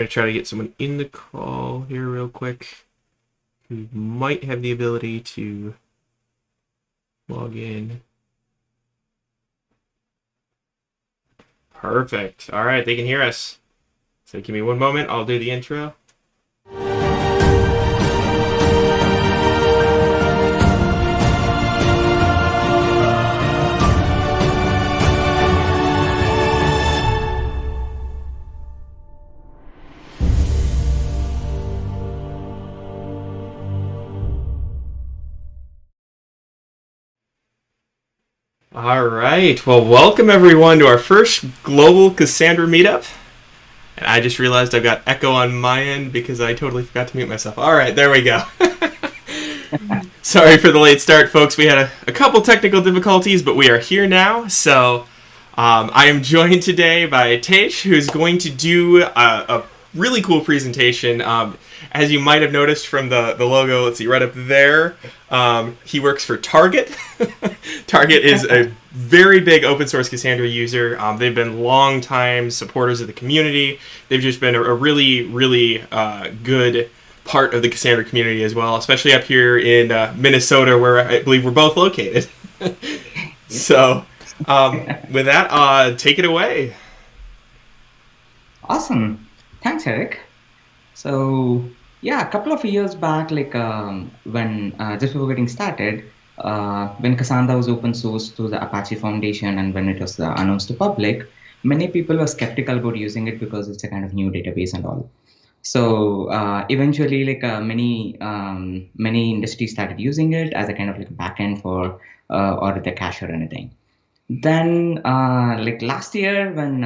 going to try to get someone in the call here real quick who might have the ability to log in. Perfect. All right, they can hear us. So give me one moment. I'll do the intro. All right. Well, welcome everyone to our first global Cassandra meetup. And I just realized I've got echo on my end because I totally forgot to mute myself. All right, there we go. Sorry for the late start, folks. We had a couple technical difficulties, but we are here now. So I am joined today by Tej, who's going to do a really cool presentation. As you might have noticed from the logo, let's see, right up there, he works for Target. Target is a very big open source Cassandra user. They've been long-time supporters of the community. They've just been a really, really good part of the Cassandra community as well, especially up here in Minnesota, where I believe we're both located. So, with that, take it away. Awesome. Thanks, Eric. So, yeah, a couple of years back, when just before getting started, when Cassandra was open source to the Apache Foundation and when it was announced to public, many people were skeptical about using it because it's a kind of new database and all. So eventually, many industries started using it as a kind of like backend for or the cache or anything. Then, like last year, when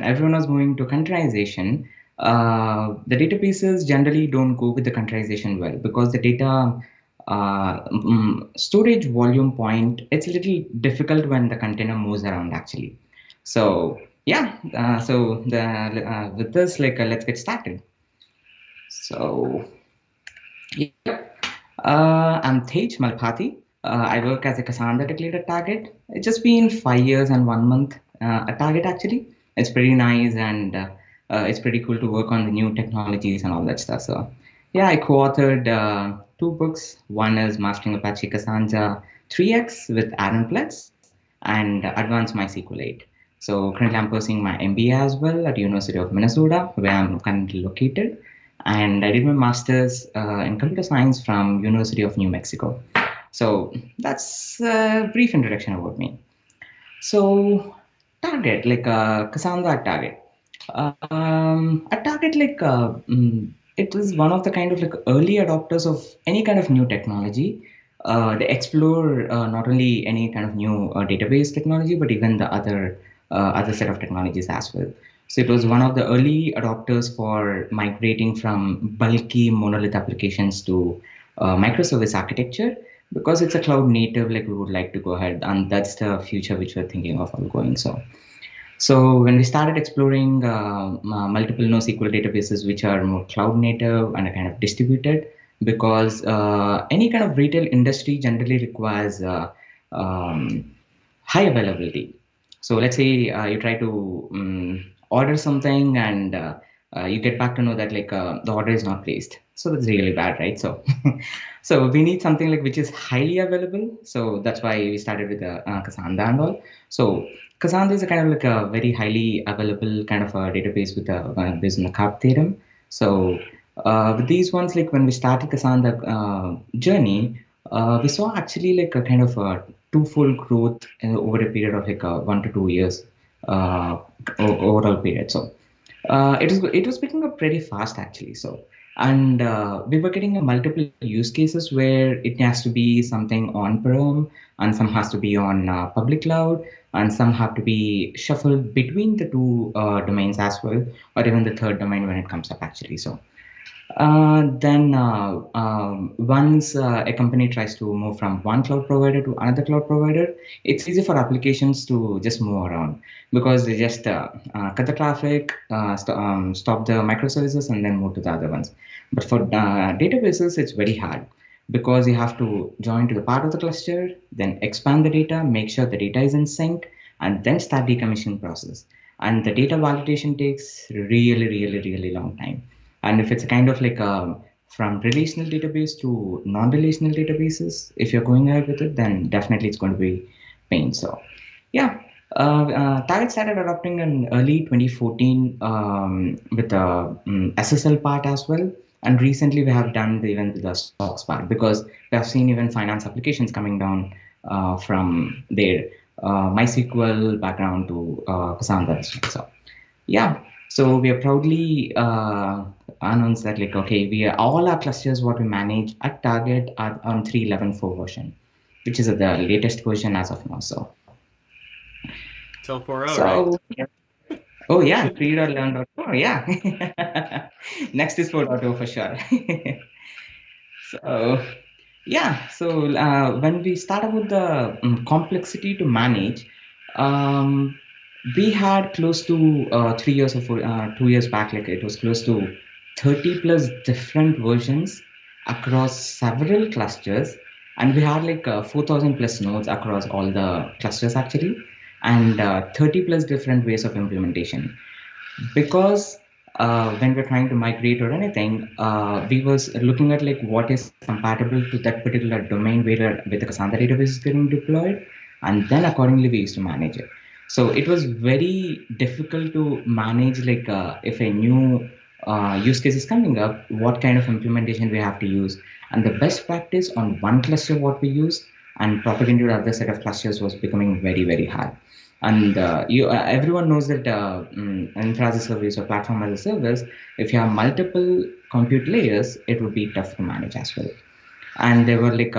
everyone was moving to containerization, the databases generally don't go with the containerization well because the data storage volume point, it's a little difficult when the container moves around actually. So yeah, with this, let's get started. So I'm Tej Malepati. I work as a Cassandra tech lead at Target. It's just been 5 years and 1 month at Target actually. It's pretty nice and it's pretty cool to work on the new technologies and all that stuff. So yeah, I co-authored two books. One is Mastering Apache Cassandra 3x with Aaron Pletz and Advanced MySQL 8. So currently I'm pursuing my MBA as well at University of Minnesota, where I'm currently located, and I did my master's in computer science from University of New Mexico. So that's a brief introduction about me. So Target, Cassandra at Target. At Target, it is one of the kind of like early adopters of any kind of new technology. They explore not only any kind of new database technology, but even the other set of technologies as well. So it was one of the early adopters for migrating from bulky monolith applications to microservice architecture because it's a cloud native. Like we would like to go ahead, and that's the future which we're thinking of all going. So when we started exploring multiple NoSQL databases which are more cloud native and are kind of distributed, because any kind of retail industry generally requires um, high availability. So let's say you try to order something and you get back to know that the order is not placed. So that's really bad, right? So so we need something like which is highly available. So that's why we started with Cassandra and all. So Cassandra is a kind of like a very highly available kind of a database with based on the CAP theorem. So with these ones, like when we started Cassandra journey, we saw actually like a kind of a twofold growth over a period of 1 to 2 years uh, overall period. So it was picking up pretty fast actually. So and we were getting a multiple use cases where it has to be something on-prem and some has to be on public cloud and some have to be shuffled between the two domains as well, or even the third domain when it comes up actually. So then once a company tries to move from one cloud provider to another cloud provider, it's easy for applications to just move around because they just cut the traffic, stop the microservices, and then move to the other ones. But for databases, it's very hard because you have to join to the part of the cluster, then expand the data, make sure the data is in sync, and then start decommissioning process. and the data validation takes really long time. And if it's kind of like from relational database to non-relational databases, if you're going ahead with it, then definitely it's going to be pain. So yeah, Target started adopting in early 2014 with the SSL part as well. And recently we have done even the stocks part, because we have seen even finance applications coming down from their MySQL background to Cassandra. So yeah, so we are proudly announced that like, okay, we are all our clusters what we manage at Target are on 3.11.4 version, which is the latest version as of now. So Till 4.0, right? so oh yeah, 3.11.4, yeah. Next is 4.0 for sure. So when we start about the complexity to manage, um, we had close to 3 years or 2 years back, like it was close to 30 plus different versions across several clusters, and we had like 4,000 plus nodes across all the clusters actually, and 30 plus different ways of implementation, because when we're trying to migrate or anything, we was looking at like what is compatible to that particular domain where the Cassandra database is getting deployed, and then accordingly we used to manage it. So it was very difficult to manage like if a new use case is coming up, what kind of implementation we have to use, and the best practice on one cluster what we use and propagating to the other set of clusters was becoming very hard. And everyone knows that infra as a service or platform as a service, if you have multiple compute layers, it would be tough to manage as well. And there were like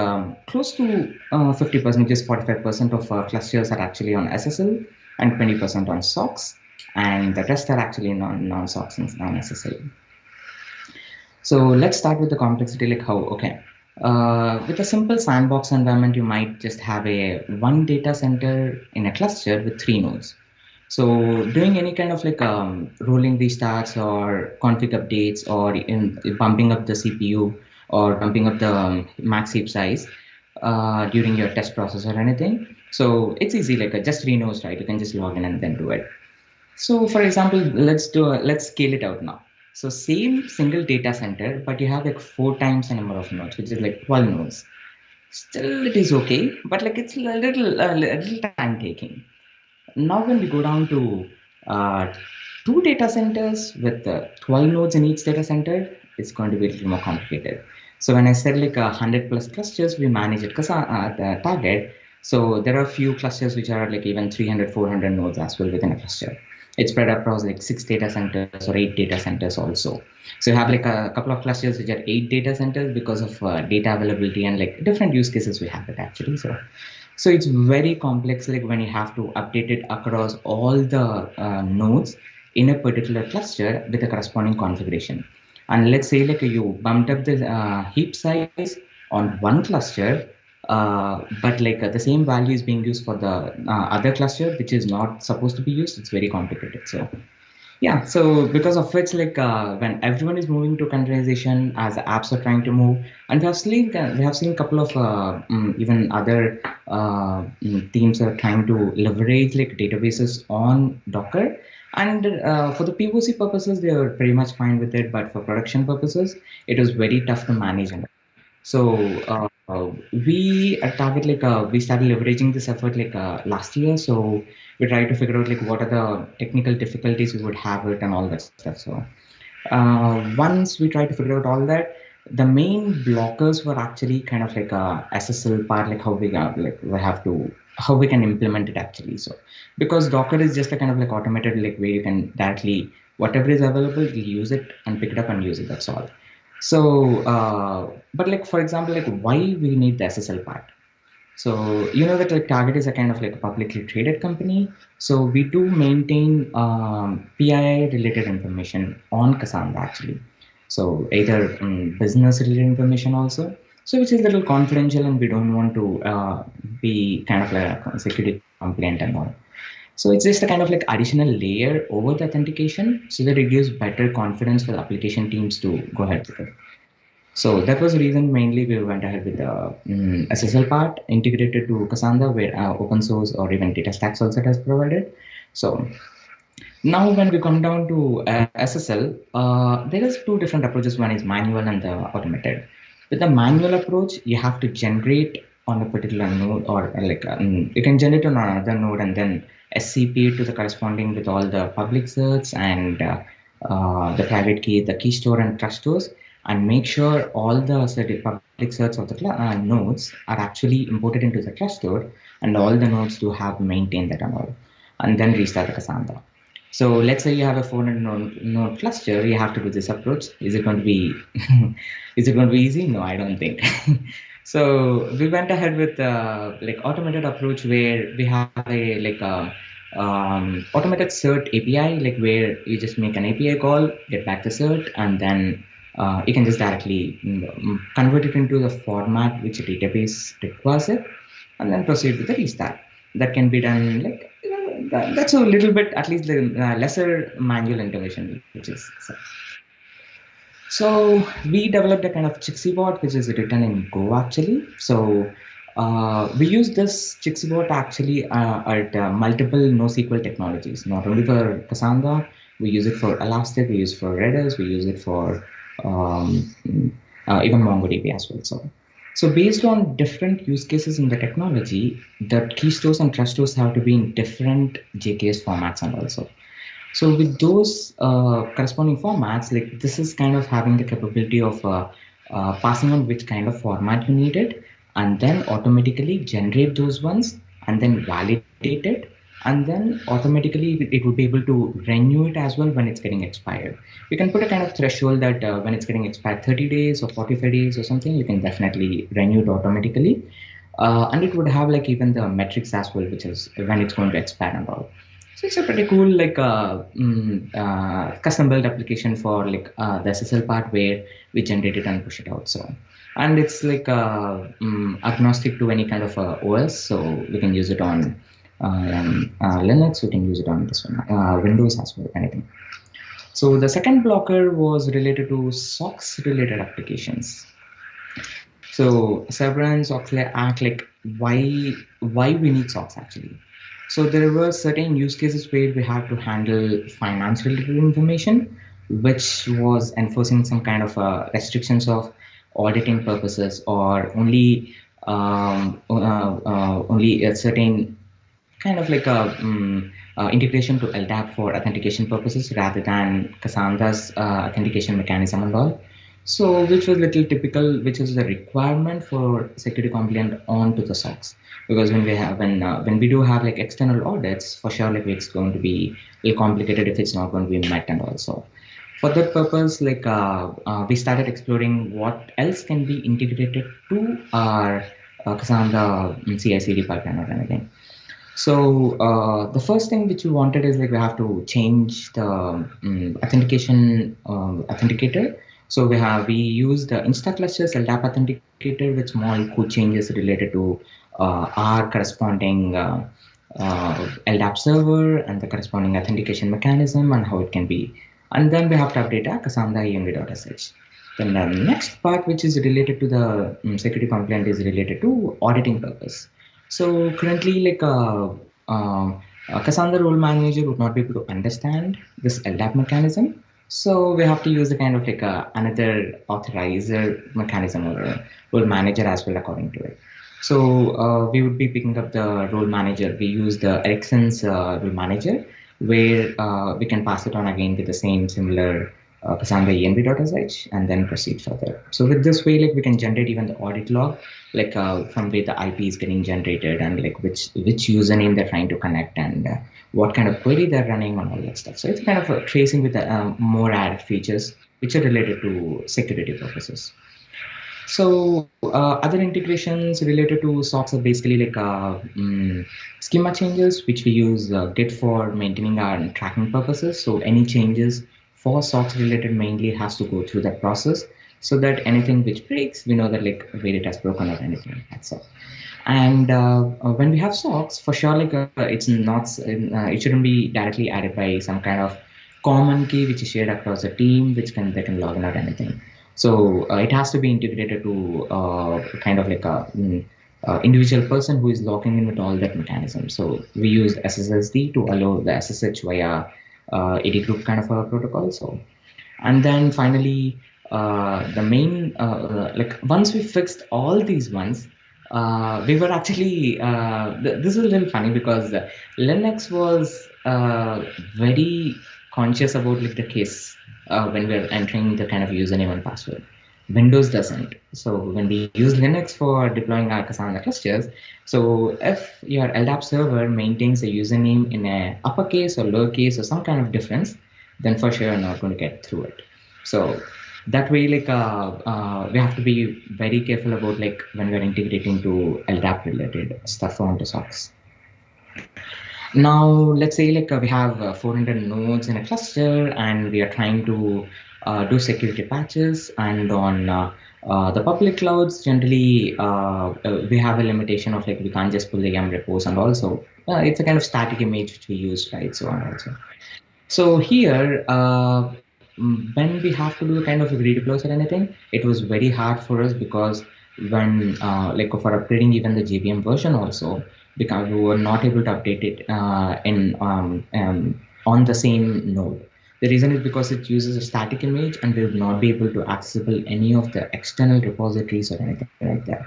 close to 50%, just 45% of clusters are actually on SSL and 20% on SOCs, and the rest are actually non-SOCs and non-SSL. So let's start with the complexity, like how, okay. With a simple sandbox environment, you might just have a one data center in a cluster with three nodes. So doing any kind of like rolling restarts or config updates or in bumping up the CPU or bumping up the max heap size during your test process or anything. So it's easy, like just three nodes, right? You can just log in and then do it. So for example, let's scale it out now. So same single data center, but you have like four times the number of nodes, which is like 12 nodes. Still, it is okay, but like it's a little time taking. Now, when we go down to uh, two data centers with 12 nodes in each data center, it's going to be a little more complicated. So when I said like 100 plus clusters, we manage it because the target. So there are a few clusters which are like even 300, 400 nodes as well within a cluster. It's spread across like six data centers or eight data centers also. So you have like a couple of clusters which are eight data centers because of data availability and like different use cases we have it actually. So it's very complex, like when you have to update it across all the nodes in a particular cluster with a corresponding configuration. And let's say like you bumped up the heap size on one cluster, but like the same value is being used for the other cluster, which is not supposed to be used. It's very complicated. So yeah, so because of which, like when everyone is moving to containerization, as the apps are trying to move, and we have seen a couple of even other teams are trying to leverage like databases on Docker, and for the POC purposes, they are pretty much fine with it, but for production purposes, it was very tough to manage. So we at Target like we started leveraging this effort like last year. So we tried to figure out like what are the technical difficulties we would have it and all that stuff. So once we tried to figure out all that, the main blockers were actually kind of like SSL part, like how we like we have to how we can implement it actually. So because Docker is just a kind of like automated like where you can directly whatever is available, you use it and pick it up and use it. That's all. So, but like for example, like why we need the SSL part. So you know that like Target is a kind of like a publicly traded company. So we do maintain PII related information on Cassandra actually. So either business related information also. So which is a little confidential and we don't want to be kind of like a security compliant and all. So it's just a kind of like additional layer over the authentication so that it gives better confidence for the application teams to go ahead with it. So that was the reason mainly we went ahead with the SSL part integrated to Cassandra, where open source or even data stacks also has provided. So Now, when we come down to SSL, there is two different approaches. One is manual and the automated. With the manual approach, you have to generate on a particular node, or you can generate on another node and then SCP to the corresponding with all the public certs and the private key, the key store and trust stores, and make sure all the public certs of the nodes are actually imported into the trust store, and all the nodes do have maintained that and all, and then restart the Cassandra. So let's say you have a 400 node cluster, you have to do this approach. Is it going to be is it going to be easy? No, I don't think. So we went ahead with like automated approach where we have a automated cert API, like where you just make an API call, get back the cert, and then you can just directly convert it into the format which a database requires it, and then proceed with the restart. That can be done like that's a little bit, at least the lesser manual intervention, which is so we developed a kind of Chixie bot, which is written in Go actually. So we use this Chixie bot actually at multiple NoSQL technologies, not only for Cassandra. We use it for Elastic, we use it for Redis, we use it for um, even MongoDB as well. So based on different use cases in the technology, the key stores and trust stores have to be in different JKS formats and also. So with those corresponding formats, like this is kind of having the capability of passing on which kind of format you needed, and then automatically generate those ones, and then validate it, and then automatically it would be able to renew it as well when it's getting expired. You can put a kind of threshold that when it's getting expired 30 days or 45 days or something, you can definitely renew it automatically. And it would have like even the metrics as well, which is when it's going to expire and all. So it's a pretty cool like custom built application for like the SSL part where we generate it and push it out. So and it's like agnostic to any kind of OS, so we can use it on Linux. We can use it on this one, Windows as well, anything. So the second blocker was related to SOX related applications. So Severance, Oxley Act, like why we need SOX actually. So there were certain use cases where we had to handle finance related information, which was enforcing some kind of restrictions of auditing purposes, or only a certain kind of like a integration to LDAP for authentication purposes rather than Cassandra's authentication mechanism and all. So, which was little typical, which is the requirement for security compliant onto the SOX. Because when we do have like external audits, for sure, like it's going to be a little complicated if it's not going to be met, and also for that purpose, like we started exploring what else can be integrated to our Cassandra CI/CD pipeline or anything. So the first thing which we wanted is like we have to change the authentication authenticator. So we use the Insta clusters LDAP authenticator with small code changes related to our corresponding LDAP server and the corresponding authentication mechanism and how it can be. And then we have to update our Cassandra env.sh. Then the next part, which is related to the security compliant, is related to auditing purpose. So currently, like Cassandra role manager would not be able to understand this LDAP mechanism. So we have to use a kind of like another authorizer mechanism or a role manager as well according to it. So we would be picking up the role manager. We use the Ericsson's role manager where we can pass it on again with the same similar Cassandra env.sh and then proceed further. So with this way, like we can generate even the audit log, like from where the IP is getting generated and like which username they're trying to connect and what kind of query they're running on all that stuff. So it's kind of a tracing with the more added features which are related to security purposes. So other integrations related to SOX are basically like schema changes, which we use Git for maintaining our tracking purposes. So any changes for SOX related mainly has to go through that process, so that anything which breaks, we know that like where it has broken or anything like that. So, and when we have SOX, for sure, like it's not, it shouldn't be directly added by some kind of common key which is shared across a team, which can they can log in or anything. So it has to be integrated to kind of like a individual person who is logging in with all that mechanism. So we use SSSD to allow the SSH via AD group kind of a protocol. So, and then finally, the main like once we fixed all these ones, we were actually this is a little funny because Linux was very conscious about like the case when we're entering the kind of username and password. Windows doesn't. So when we use Linux for deploying our Cassandra clusters, so if your LDAP server maintains a username in a uppercase or lowercase or some kind of difference, then for sure you're not going to get through it. So that way, like we have to be very careful about like when we're integrating to LDAP related stuff onto socks. Now, let's say like we have 400 nodes in a cluster, and we are trying to do security patches. And on the public clouds, generally we have a limitation of like we can't just pull the YAM repos, and also it's a kind of static image which we use, right? So on also. So here, when we have to do a kind of redeploys or anything, it was very hard for us because when like for upgrading even the JVM version also, because we were not able to update it in on the same node. The reason is because it uses a static image and we would not be able to accessible any of the external repositories or anything like that.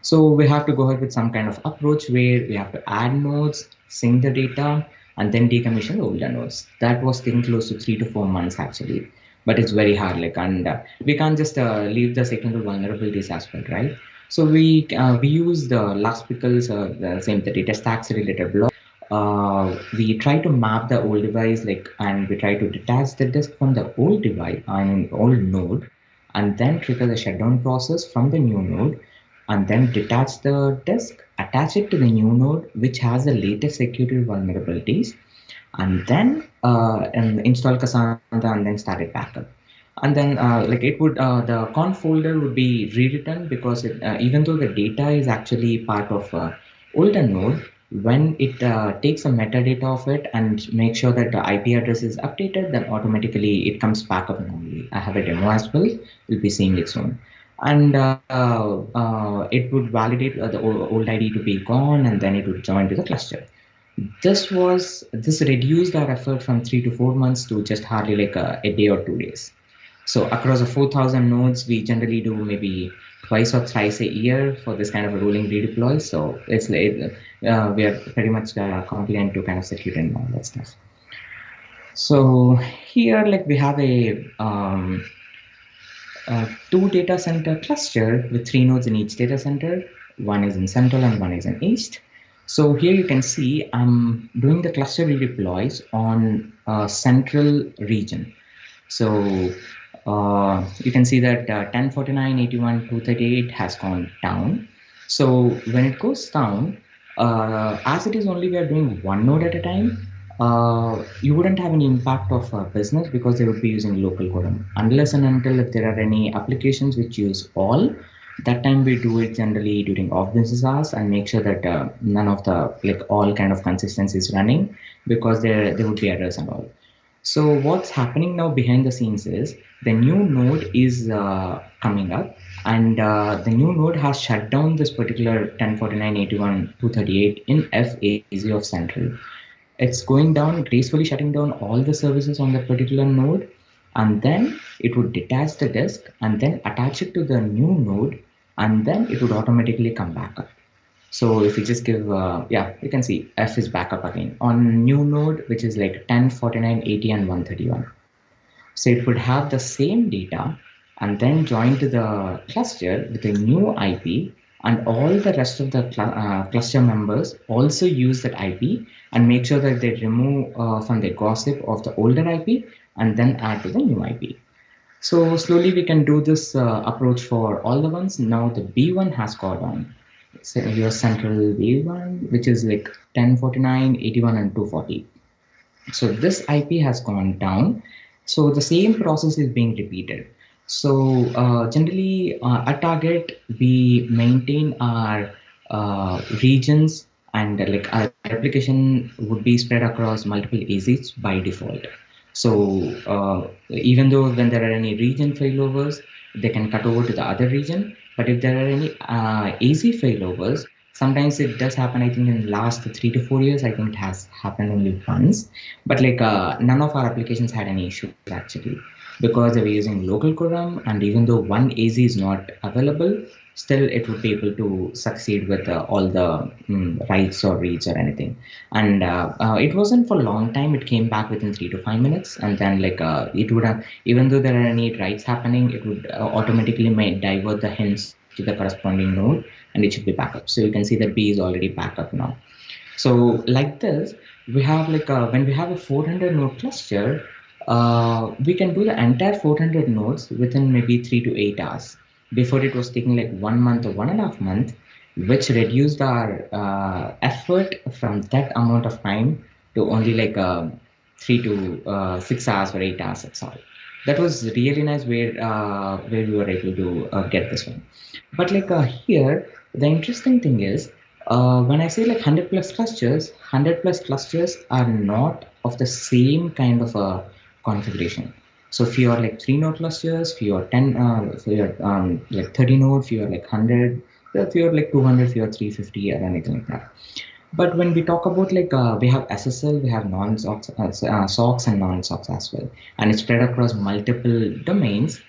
So we have to go ahead with some kind of approach where we have to add nodes, sync the data, and then decommission the older nodes. That was taking close to 3 to 4 months actually, but it's very hard. Like, and we can't just leave the secondary vulnerabilities as well, right? So we use the last pickles, the same the data stacks related block. We try to map the old device like, and we try to detach the disk from the old device, I mean old node, and then trigger the shutdown process from the new node, and then detach the disk, attach it to the new node, which has the latest security vulnerabilities, and then and install Cassandra and then start it back up. And then like it would the conf folder would be rewritten because even though the data is actually part of older node, when it takes a metadata of it and make sure that the IP address is updated, then automatically it comes back up normally. I have a demo as well. You'll be seeing it soon. And it would validate the old ID to be gone, and then it would join to the cluster. This reduced our effort from 3 to 4 months to just hardly like a day or 2 days. So across the 4,000 nodes, we generally do maybe twice or thrice a year for this kind of a rolling redeploy. So it's like we are pretty much compliant to kind of security and all that stuff. So here, like we have a two data center cluster with 3 nodes in each data center. One is in central and one is in east. So here you can see I'm doing the cluster redeploys on a central region. So you can see that 1049, 81, 238 has gone down. So when it goes down, as it is only we are doing one node at a time, you wouldn't have any impact of business because they would be using local code. Unless and until if there are any applications which use all, that time we do it generally during off business hours and make sure that none of the like all kind of consistency is running because there would be errors and all. So what's happening now behind the scenes is the new node is coming up, and the new node has shut down this particular 1049, 81, 238 in FAZ of Central. It's going down, gracefully shutting down all the services on that particular node, and then it would detach the disk and then attach it to the new node, and then it would automatically come back up. So if you just give, yeah, you can see F is back up again on new node, which is like 10, 49, 80, and 131. So it would have the same data and then join to the cluster with a new IP, and all the rest of the cluster members also use that IP and make sure that they remove from the gossip of the older IP and then add to the new IP. So slowly we can do this approach for all the ones. Now the B1 has gone on. So your central B1, which is like 1049, 81, and 240. So this IP has gone down. So the same process is being repeated. So generally at Target, we maintain our regions, and like our replication would be spread across multiple AZs by default. So even though when there are any region failovers, they can cut over to the other region. But if there are any AZ failovers, Sometimes it does happen. I think in last 3 to 4 years, I think it has happened only once. But like none of our applications had any issues actually, because they were using local quorum, and even though one AZ is not available, still it would be able to succeed with all the writes or reads or anything. And it wasn't for a long time. It came back within 3 to 5 minutes, and then like it would have, even though there are any writes happening, it would automatically may divert the hints to the corresponding node, and it should be back up. So you can see that B is already back up now. So like this, we have like when we have a 400 node cluster, we can do the entire 400 nodes within maybe 3 to 8 hours. Before it was taking like 1 month or 1.5 months, which reduced our effort from that amount of time to only like 3 to 6 hours or 8 hours. That's all. That was really nice where we were able to get this one. But like here, the interesting thing is when I say like 100 plus clusters, 100 plus clusters are not of the same kind of a configuration. So if you are like 3 node clusters, if you are 10, if you are like 30 node, if you are like 100, if you are like 200, if you are 350 or anything like that. But when we talk about like we have SSL, we have non-SOCs, SOCs and non-SOCs as well, and it's spread across multiple domains.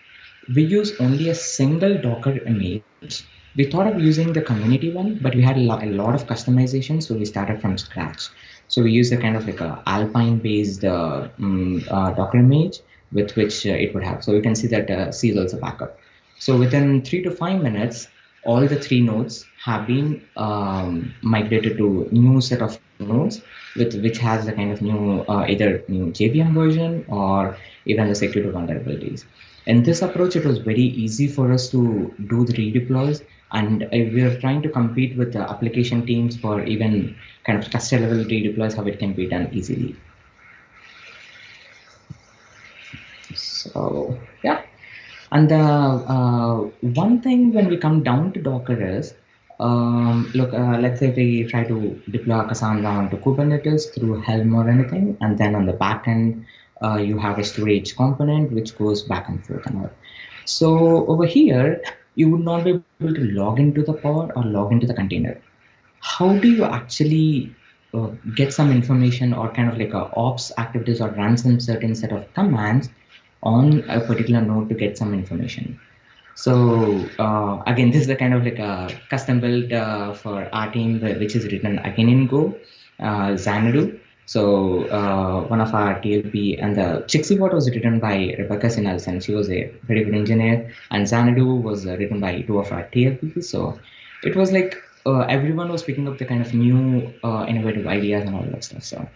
We use only a single Docker image. We thought of using the community one, but we had a lot of customization, so we started from scratch. So we used a kind of like a Alpine based Docker image with which it would have. So you can see that C is also backup. So within 3 to 5 minutes, all the 3 nodes have been migrated to new set of nodes with which has the kind of new either new JVM version or even the security vulnerabilities. In this approach, it was very easy for us to do the redeploys, and we are trying to compete with the application teams for even kind of cluster level redeploys, how it can be done easily. So yeah, and the one thing when we come down to Docker is, look, let's say we try to deploy Cassandra onto Kubernetes through Helm or anything, and then on the back end, you have a storage component which goes back and forth and all. So over here, you would not be able to log into the pod or log into the container. How do you actually get some information or kind of like a ops activities or run some certain set of commands on a particular node to get some information? So again, this is the kind of like a custom built for our team, which is written again in Go, Xanadu. So one of our TLP and the Chixibot was written by Rebecca Sinalson. She was a very good engineer, and Xanadu was written by two of our TLPs. So it was like everyone was picking up the kind of new innovative ideas and all that stuff.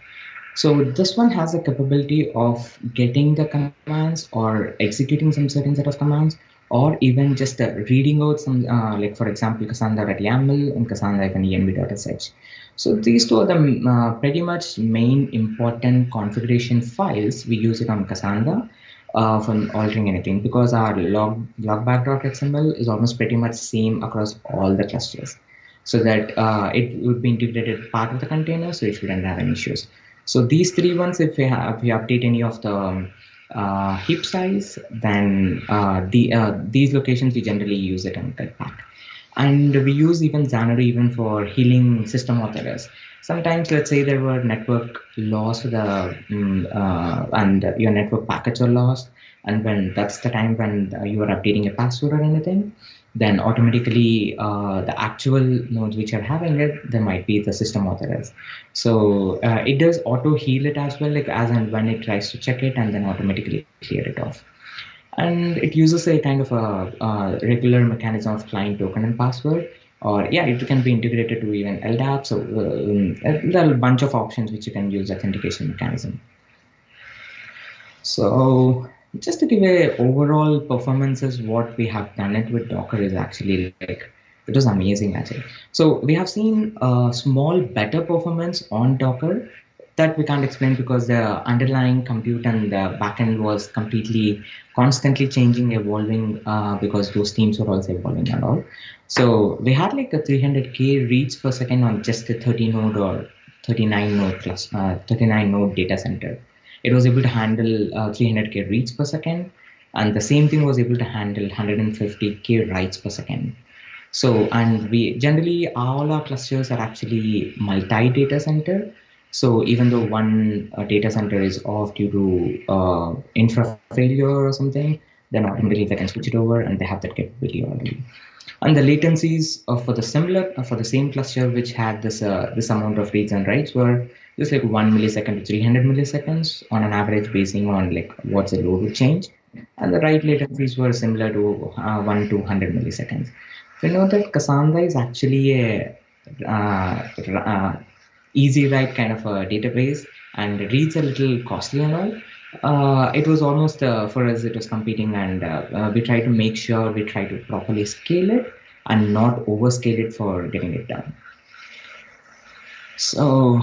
So this one has the capability of getting the commands or executing some certain set of commands, or even just reading out some, like for example, Cassandra.yaml and Cassandra-env.sh. So these two are the pretty much main important configuration files. We use it on Cassandra for altering anything, because our logback.xml is almost pretty much same across all the clusters, so that it would be integrated part of the container, so it shouldn't have any issues. So these three ones, if we update any of the heap size, then these locations we generally use it and get back. And we use even Xanadu even for healing system auth errors. Sometimes, let's say there were network loss to the and your network packets are lost, and when that's the time when you are updating a password or anything, then automatically the actual nodes which are having it, there might be the system auth errors. So it does auto heal it as well, like as and when it tries to check it, and then automatically clear it off. And it uses a kind of a regular mechanism of client token and password, or yeah, it can be integrated to even LDAP. So there are a bunch of options which you can use authentication mechanism. So just to give a overall performances, what we have done it with Docker is actually like, it was amazing actually. So we have seen a small better performance on Docker that we can't explain, because the underlying compute and the backend was completely constantly changing, evolving, because those teams were also evolving and all. So we had like a 300K reads per second on just a 30 node or 39 node 39 node data center. It was able to handle 300K reads per second, and the same thing was able to handle 150K writes per second. So, and we generally all our clusters are actually multi data center. So even though one data center is off due to infra failure or something, then automatically they can switch it over and they have that capability already. And the latencies for the similar for the same cluster which had this amount of reads and writes were just like 1 millisecond to 300 milliseconds on an average, basing on like what's the load would change, and the write latencies were similar to 1 to 100 milliseconds. We know that Cassandra is actually a easy write kind of a database and reads a little costly and all. It was almost for us, it was competing, and we try to make sure we try to properly scale it and not overscale it for getting it done. So,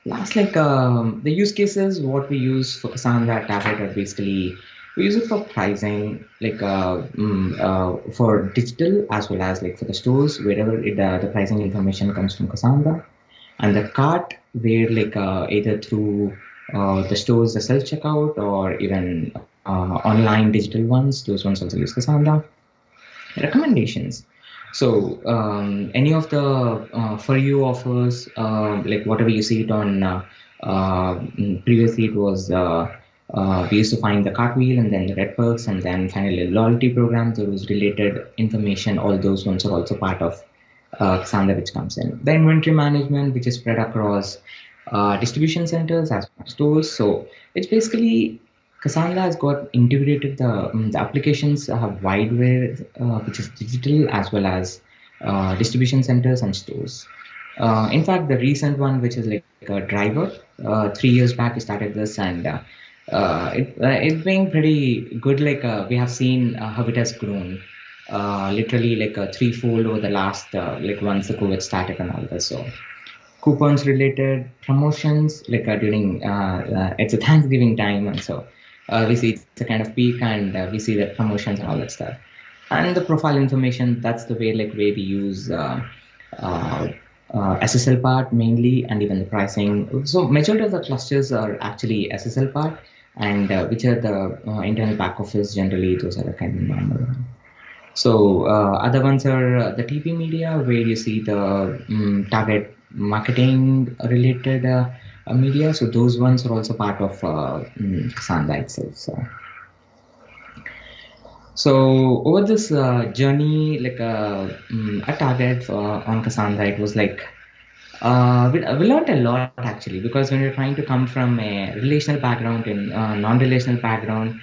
last, like the use cases, what we use for Cassandra Tablet are basically we use it for pricing, like for digital as well as like for the stores, wherever the pricing information comes from Cassandra, and the cart where like either through the stores, the self checkout, or even online digital ones, those ones also use Cassandra. Recommendations. So any of the for you offers, like whatever you see it on previously it was we used to find the cartwheel and then the red perks and then finally loyalty program, those related information, all those ones are also part of Cassandra, which comes in. The inventory management, which is spread across distribution centers as well as stores. So it's basically Cassandra has got integrated the applications have wideware, which is digital as well as distribution centers and stores. In fact, the recent one, which is like a driver, 3 years back we started this, and it's being pretty good. Like we have seen how it has grown, literally like a threefold over the last like once the COVID started and all this. So coupons related promotions like during it's a Thanksgiving time, and so we see it's a kind of peak, and we see the promotions and all that stuff. And the profile information, that's the way like way we use uh, SSL part mainly, and even the pricing. So majority of the clusters are actually SSL part, and which are the internal back office. Generally, those are the kind of normal one. So other ones are the TV media, where you see the target marketing related media. So those ones are also part of Cassandra itself. So over this journey, like a target on Cassandra, it was like we learned a lot actually, because when you're trying to come from a relational background and non-relational background,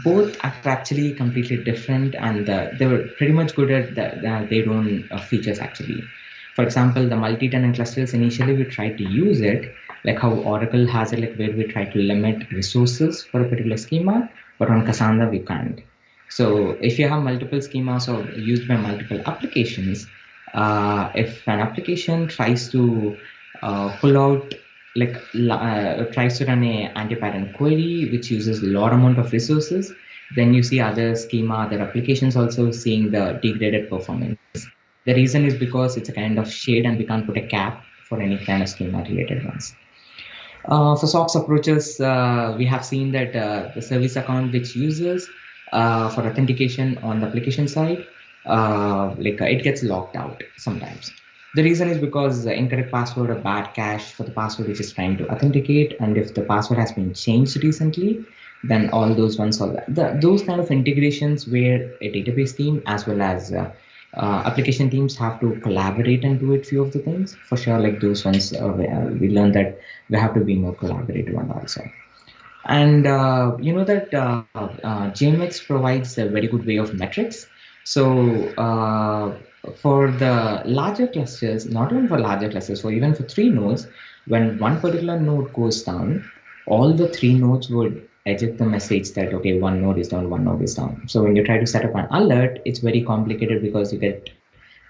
both are actually completely different, and they were pretty much good at their own features actually. For example, the multi-tenant clusters, initially we tried to use it like how Oracle has it, like where we try to limit resources for a particular schema, but on Cassandra we can't. So if you have multiple schemas or used by multiple applications, if an application tries to pull out like tries to run a anti-pattern query which uses a lot amount of resources, then you see other schema, other applications also seeing the degraded performance. The reason is because it's a kind of shade and we can't put a cap for any kind of schema related ones. For SOX approaches, we have seen that the service account which uses for authentication on the application side, it gets locked out sometimes. The reason is because the incorrect password or bad cache for the password which is trying to authenticate, and if the password has been changed recently, then all those ones are those kind of integrations where a database team as well as application teams have to collaborate and do it few of the things for sure, like those ones we learned that we have to be more collaborative and also. And you know that JMX provides a very good way of metrics. So for the larger clusters, not even for larger clusters, for even for three nodes, when one particular node goes down, all the three nodes would eject the message that okay, one node is down, one node is down. So when you try to set up an alert, it's very complicated because you get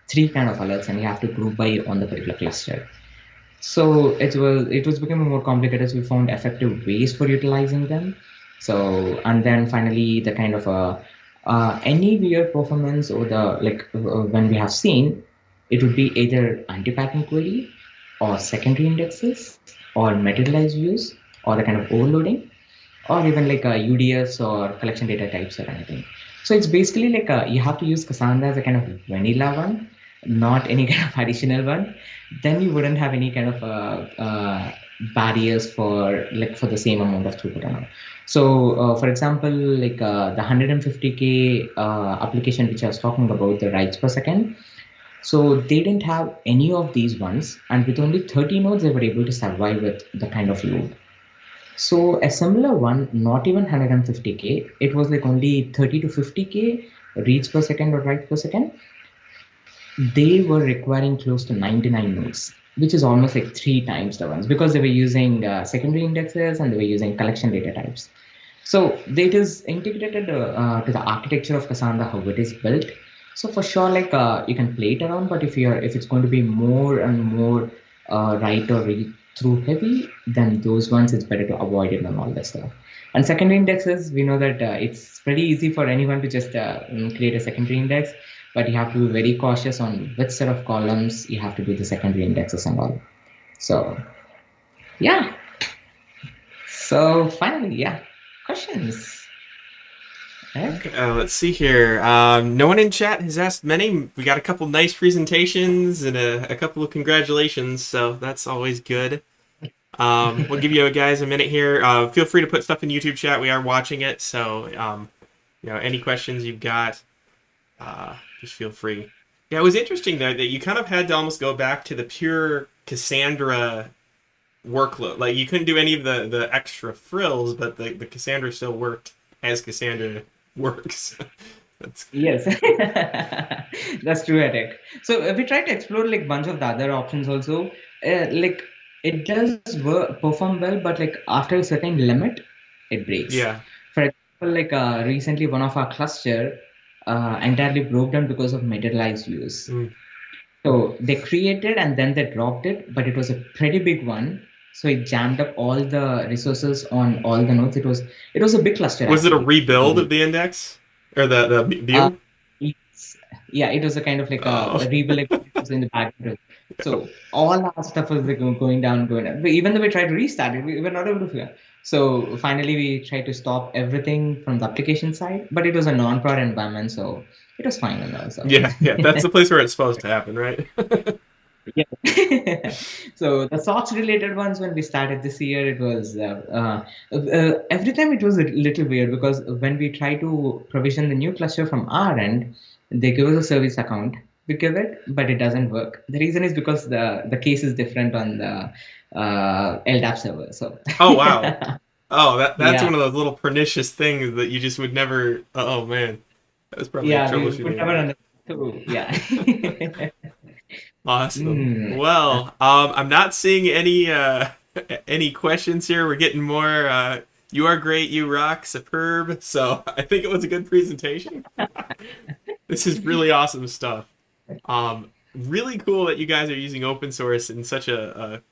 three kind of alerts and you have to group by on the particular cluster. So it was becoming more complicated. So we found effective ways for utilizing them. So and then finally the kind of any weird performance or the like when we have seen, it would be either anti-pattern query or secondary indexes or materialized views or the kind of overloading or even like a UDS or collection data types or anything. So it's basically like you have to use Cassandra as a kind of vanilla one, not any kind of additional one. Then you wouldn't have any kind of barriers for the same amount of throughput and all. So for example, the 150K application which I was talking about, the writes per second. So they didn't have any of these ones, and with only 30 nodes, they were able to survive with the kind of load. So a similar one, not even 150K, it was like only 30 to 50K reads per second or writes per second. They were requiring close to 99 nodes, which is almost like three times the ones because they were using secondary indexes and they were using collection data types. So it is integrated to the architecture of Cassandra, how it is built. So for sure, you can play it around, but if it's going to be more and more write or read through heavy, then those ones it's better to avoid it and all that stuff. And secondary indexes, we know that it's pretty easy for anyone to just create a secondary index, but you have to be very cautious on which set of columns you have to do the secondary indexes and all. So yeah. So finally, yeah, questions. Right? Okay, let's see here. No one in chat has asked many. We got a couple nice presentations and a couple of congratulations, so that's always good. We'll give you guys a minute here. Feel free to put stuff in YouTube chat. We are watching it, so any questions you've got, just feel free. Yeah, it was interesting though that you kind of had to almost go back to the pure Cassandra workload. Like you couldn't do any of the extra frills, but the Cassandra still worked as Cassandra works. That's Yes, that's true, Eric. So we try to explore like bunch of the other options also. Like it does perform well, but like after a certain limit, it breaks. yeah. For example, recently one of our cluster entirely broke down because of materialized views. Mm. So they created and then they dropped it, but it was a pretty big one. So it jammed up all the resources on all the nodes. It was a big cluster Was it a actually. rebuild of the index or the Uh, view? it's, yeah, it was a kind of like Oh, a rebuild was in the background. So all our stuff was like going down, going down. But even though we tried to restart it, we were not able to figure. So finally, we tried to stop everything from the application side, but it was a non-prod environment, so it was fine and all. So yeah. That's the place where it's supposed to happen, right? yeah. So the socks related ones when we started this year, it was every time it was a little weird because when we try to provision the new cluster from our end, they give us a service account. We give it, but it doesn't work. The reason is because the case is different on the LDAP server. So Oh wow. Oh, that's yeah, one of those little pernicious things that you just would never. Oh man, that was probably a yeah, we would troubleshooting never event. understand. Too. Yeah. Awesome. Mm. Well, I'm not seeing any any questions here. We're getting more. You are great. You rock. Superb. So I think it was a good presentation. This is really awesome stuff. Really cool that you guys are using open source in such a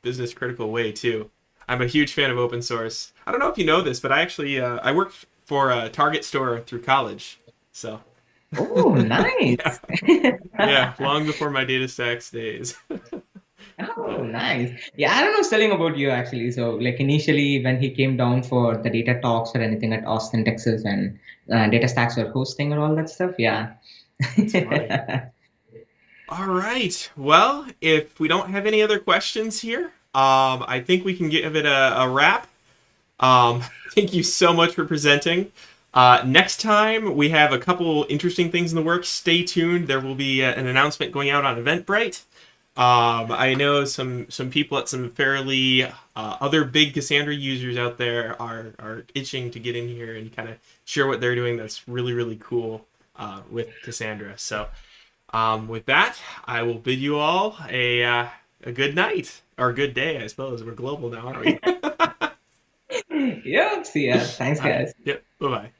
business critical way too. I'm a huge fan of open source. I don't know if you know this, but I actually I worked for a Target store through college. So Oh, yeah, nice. yeah, long before my DataStax days. Oh, But nice. Yeah, I don't know selling about you actually. So, like initially, when he came down for the data talks or anything at Austin, Texas, and data stacks were hosting and all that stuff. Yeah. that's funny. All right. Well, if we don't have any other questions here, I think we can give it a wrap. Thank you so much for presenting. Next time, we have a couple interesting things in the works. Stay tuned. There will be an announcement going out on Eventbrite. I know some people at some fairly other big Cassandra users out there are itching to get in here and kind of share what they're doing. That's really really cool with Cassandra. So with that, I will bid you all a good night or a good day. I suppose we're global now, aren't we? Yep. See ya. Thanks, All right. guys. Yep. Bye bye.